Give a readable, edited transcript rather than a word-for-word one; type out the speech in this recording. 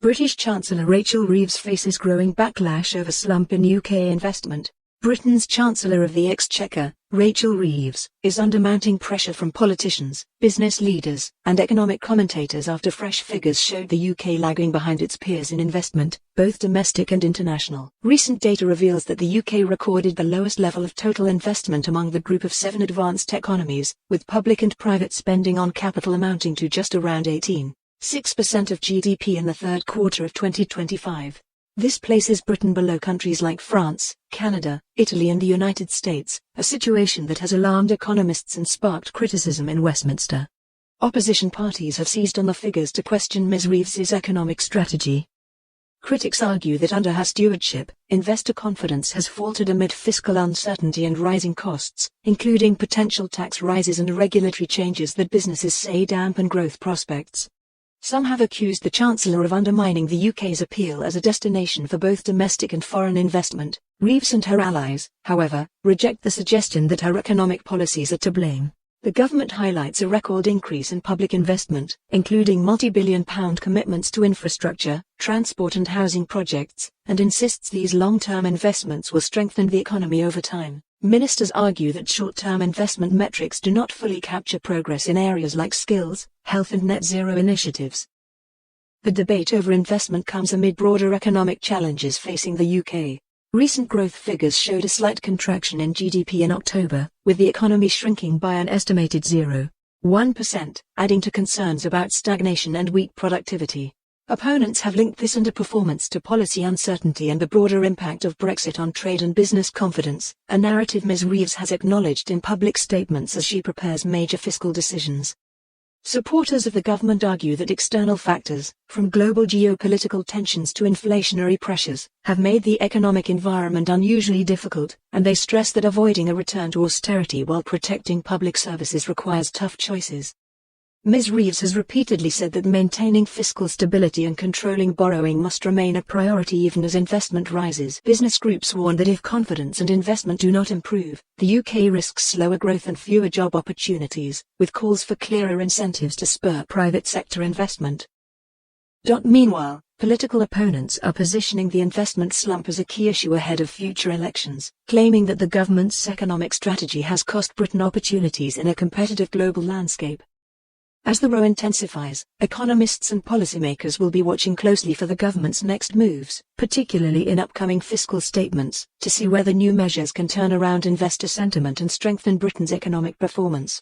British Chancellor Rachel Reeves faces growing backlash over slump in UK investment. Britain's Chancellor of the Exchequer, Rachel Reeves, is under mounting pressure from politicians, business leaders, and economic commentators after fresh figures showed the UK lagging behind its peers in investment, both domestic and international. Recent data reveals that the UK recorded the lowest level of total investment among the group of 7 advanced economies, with public and private spending on capital amounting to just around 18.6% of GDP in the third quarter of 2025. This places Britain below countries like France, Canada, Italy and the United States, a situation that has alarmed economists and sparked criticism in Westminster. Opposition parties have seized on the figures to question Ms. Reeves's economic strategy. Critics argue that under her stewardship, investor confidence has faltered amid fiscal uncertainty and rising costs, including potential tax rises and regulatory changes that businesses say dampen growth prospects. Some have accused the Chancellor of undermining the UK's appeal as a destination for both domestic and foreign investment. Reeves and her allies, however, reject the suggestion that her economic policies are to blame. The government highlights a record increase in public investment, including multi-billion-pound commitments to infrastructure, transport and housing projects, and insists these long-term investments will strengthen the economy over time. Ministers argue that short-term investment metrics do not fully capture progress in areas like skills, health and net zero initiatives. The debate over investment comes amid broader economic challenges facing the UK. Recent growth figures showed a slight contraction in GDP in October, with the economy shrinking by an estimated 0.1%, adding to concerns about stagnation and weak productivity. Opponents have linked this underperformance to policy uncertainty and the broader impact of Brexit on trade and business confidence, a narrative Ms. Reeves has acknowledged in public statements as she prepares major fiscal decisions. Supporters of the government argue that external factors, from global geopolitical tensions to inflationary pressures, have made the economic environment unusually difficult, and they stress that avoiding a return to austerity while protecting public services requires tough choices. Ms. Reeves has repeatedly said that maintaining fiscal stability and controlling borrowing must remain a priority even as investment rises. Business groups warn that if confidence and investment do not improve, the UK risks slower growth and fewer job opportunities, with calls for clearer incentives to spur private sector investment. Meanwhile, political opponents are positioning the investment slump as a key issue ahead of future elections, claiming that the government's economic strategy has cost Britain opportunities in a competitive global landscape. As the row intensifies, economists and policymakers will be watching closely for the government's next moves, particularly in upcoming fiscal statements, to see whether new measures can turn around investor sentiment and strengthen Britain's economic performance.